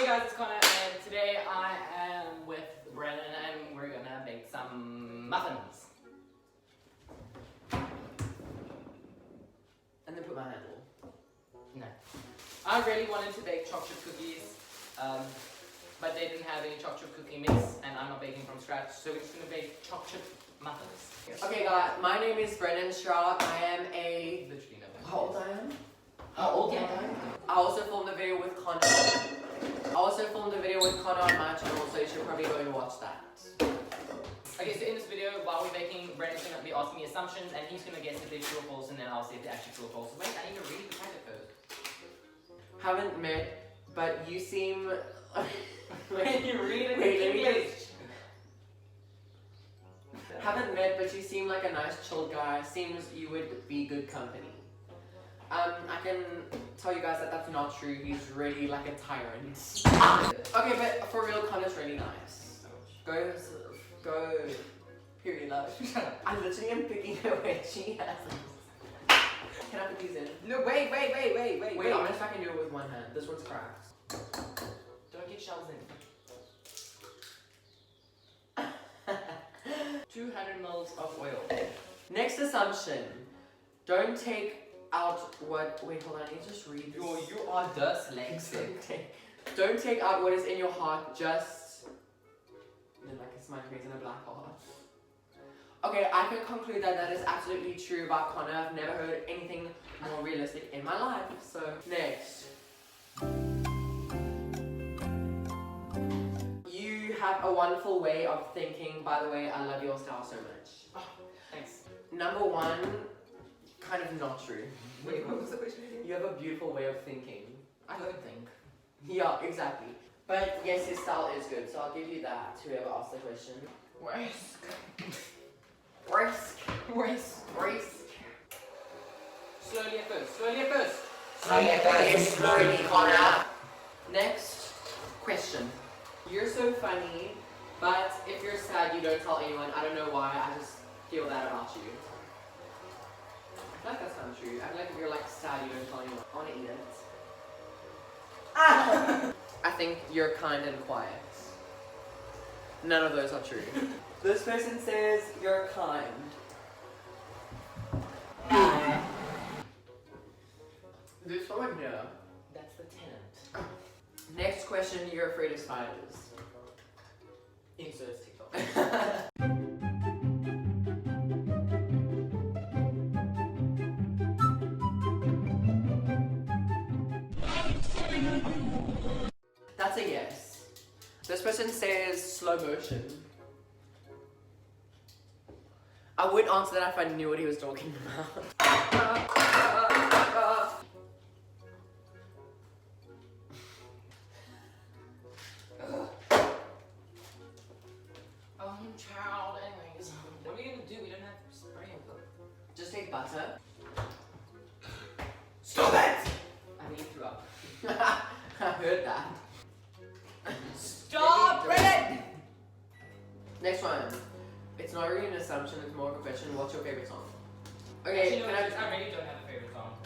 Hey guys, it's Connor, and today I am with Brennan, and we're gonna make some muffins. And then put my handle. No. I really wanted to bake chocolate cookies, but they didn't have any chocolate cookie mix, and I'm not baking from scratch, so we're just gonna bake chocolate muffins. Okay guys, my name is Brennan Stroud. I am a... Literally no. How old I am? How old am I? I also filmed a video with Connor. On my channel, so you should probably go and watch that. Okay, so in this video, while we're baking, Brennan's gonna be asking me assumptions, and he's gonna guess if they're true or false, and then I'll see if they're actually true or false. Wait, I need to read the packet first. Haven't met, but you seem... When you read it in English. Haven't met, but you seem like a nice, chill guy. Seems you would be good company. I can tell you guys that that's not true. He's really like a tyrant. Okay, but for real, Connor's really nice. Go. Period, love. I literally am picking her way she has. Can I put these in? No, wait. Wait, I'm gonna fucking do it with one hand. This one's cracked. Don't get shells in. 200 mils of oil. Next assumption. Don't take out what... Wait, hold on. I need to just read this. Yo, you are dyslexic. Don't take out what is in your heart, just... Like a smiley face and a black heart. Okay, I can conclude that that is absolutely true about Connor. I've never heard anything more realistic in my life. So, next. You have a wonderful way of thinking. By the way, I love your style so much. Oh, thanks. Number one, kind of not true. Wait, what was the question again? You have a beautiful way of thinking. I don't think. Yeah, exactly. But yes, his style is good, so I'll give you that, whoever asked the question. Risk. Slowly at first. Slowly, Connor. Next question. You're so funny, but if you're sad, you don't tell anyone. I don't know why, I just feel that about you. I feel like that's not true. I feel like if you're like sad, you don't tell anyone. I want to eat it. I think you're kind and quiet. None of those are true. This person says you're kind. There's someone here. That's the tenant. Next question, you're afraid of spiders. Insert TikTok. That's a yes. This person says slow motion. I would answer that if I knew what he was talking about. Child, anyways. What are we gonna do? We don't have spray and cook. Just take butter. Stop it! I think you threw up. I heard that. Stop it! Next one. It's not really an assumption, it's more of a question. What's your favorite song? Okay, Actually, no, can I really don't have a favorite song.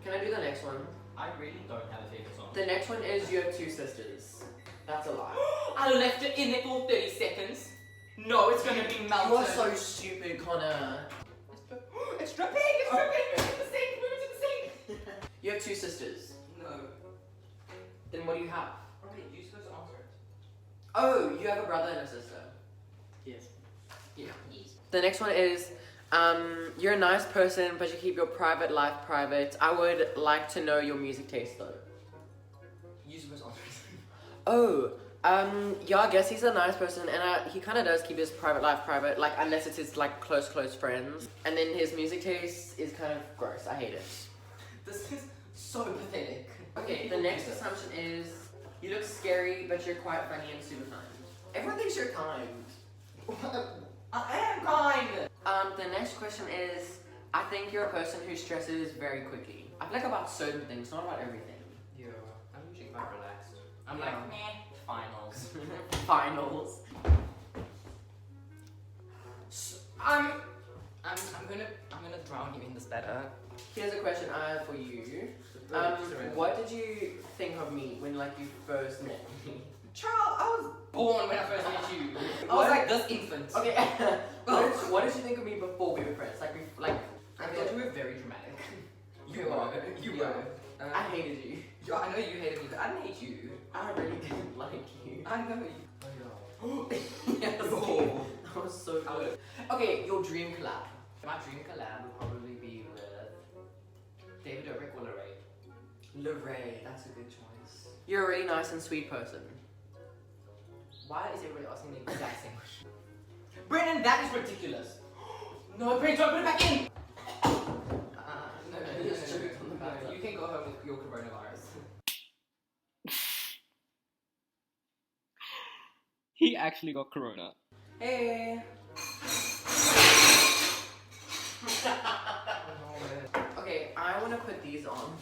Can I do the next one? I really don't have a favorite song. The next one is you have two sisters. That's a lie. I left it in there for 30 seconds. No, it's gonna be melted. You are so stupid, Connor. It's dripping! It's dripping! Move it to the sink! Move it to the sink! You have two sisters. No. Then what do you have? Okay, you're supposed to answer it. Oh, you have a brother and a sister. Yes. Yeah. Yes. The next one is, you're a nice person, but you keep your private life private. I would like to know your music taste though. You're supposed to answer it. Oh, yeah, I guess he's a nice person, and he kind of does keep his private life private, like, unless it's his, like, close friends. And then his music taste is kind of gross. I hate it. This is so pathetic. Okay, the next assumption is, you look scary, but you're quite funny and super kind. Everyone thinks you're kind. I am kind! The next question is, I think you're a person who stresses very quickly. I feel like about certain things, not about everything. Yeah, I'm usually quite relaxed. I'm like, meh, finals. Finals. I'm gonna drown you in this better. Here's a question I have for you. What did you think of me when like you first met me? Child, I was born when I first met you. I was like this infant. Okay. what did you think of me before we were friends? Like I thought you were very dramatic. You were. I hated you. Yeah, I know you hated me, but I didn't hate you. I really didn't like you. I know you. Yes. Oh. That was so good. Okay, your dream collab. My dream collab would probably be with David Dobrik or Lorraine. Lorraine, that's a good choice. You're a really nice and sweet person. Why is everybody asking the exact same question? Brennan, that is ridiculous. No, Brennan, don't put it back in! No, you can go home with your coronavirus. He actually got corona. Hey. Okay, I want to put these on.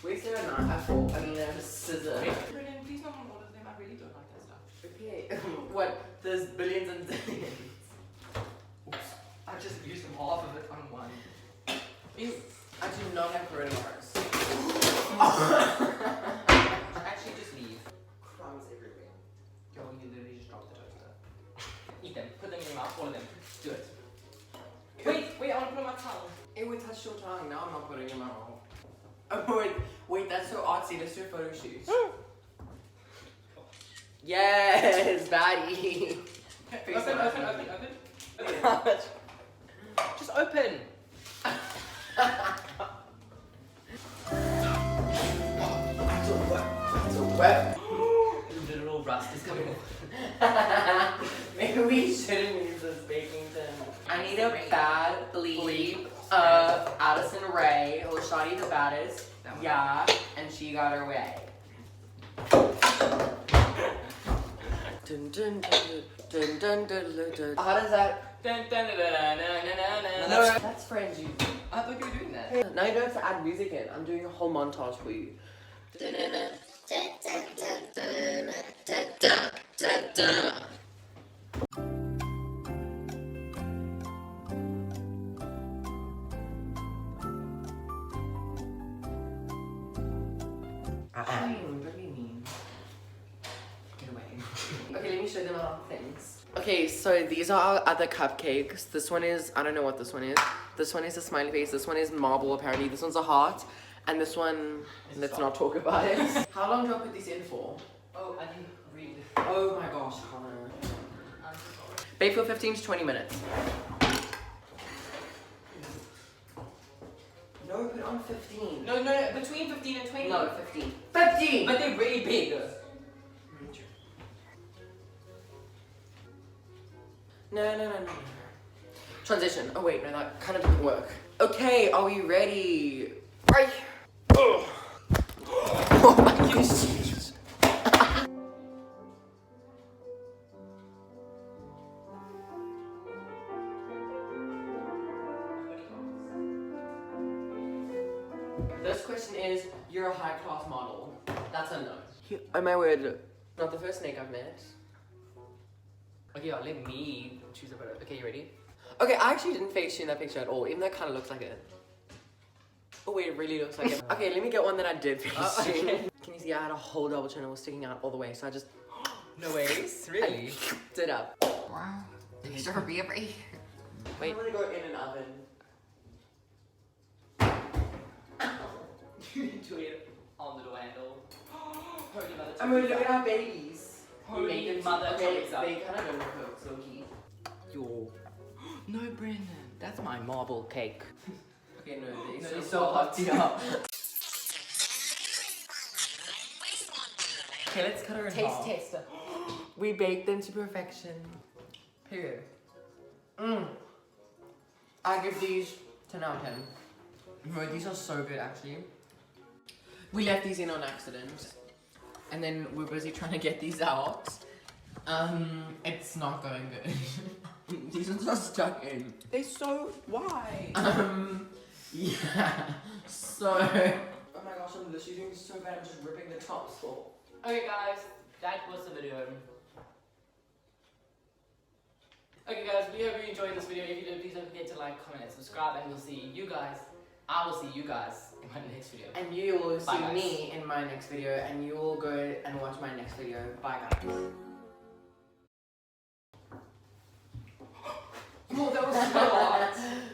Where's there a knife? I mean, there's a scissor. Brennan, please not on all of them. I really don't like that stuff. Okay. What? There's billions and billions. Oops. I just used half of it on one. Ew. I do not have coronavirus. Actually, just leave. Crumbs everywhere. Yo, you literally just dropped the toaster. Eat them. Put them in your mouth. All of them. Do it. Wait, I want to put on my tongue. It would touch your tongue. Now I'm not putting it in my mouth. Oh, wait, that's so artsy. Let's do a photo shoot. Yes, baddie. Open. Just open. It's a web. Literal rust is coming off. Maybe we shouldn't use this baking tin. I need a bad bleep. Addison Rae, or Shawty the baddest. Yeah, and she got her way. Dun, dun, dun, dun, dun, dun, dun, dun. How does that? No, that's Friends you. I thought you were doing that. Now you don't have to add music in. I'm doing a whole montage for you. Don't be mean. Get away. Okay, let me show them our things. Okay, so these are our other cupcakes. This one is, I don't know what this one is. This one is a smiley face. This one is marble apparently. This one's a heart. And this one, let's not talk about it. How long do I put these in for? Oh, I didn't read. Oh my gosh, Connor. I'm so sorry. Bake for 15 to 20 minutes. No, put on 15. No, between 15 and 20. No, 15. 15! But they're really big. No. Transition. Oh wait, no, that kind of didn't work. Okay, are we ready? Right. Oh my goodness. This question is, you're a high-class model. That's a no. Oh my word. Not the first snake I've met. Okay, yeah, let me choose a photo. Okay, you ready? Okay, I actually didn't face you in that picture at all, even though it kind of looks like it. Oh wait, it really looks like it. Okay, let me get one that I did face you. Okay. Can you see I had a whole double chin that was sticking out all the way, so I just... No ways? Really? I it up. Wow. These are very. Wait. I'm gonna go in an oven. Do it on the door handle. I'm gonna look at our babies. Holy mother okay, Teresa. they kind of don't cook, so key. Yo. No, Brennan. That's my marble cake. Okay, no, No, they're it's so so hot. hot, yeah. Okay, let's cut her in half. Taste. We baked them to perfection. Period. I give these 10 out of 10. Bro, these are so good actually. We left these in on accident. And then we're busy trying to get these out. It's not going good. These ones are stuck in. They're so wide. Yeah. So. Oh my gosh, I'm literally doing so bad. I'm just ripping the tops off. Okay, guys, that was the video. Okay, guys, we hope you enjoyed this video. If you did, please don't forget to like, comment, and subscribe, and we'll see you guys I will see you guys in my next video. And you will Bye, see guys. me in my next video, and you will go and watch my next video. Bye, guys. Oh, that was so hot.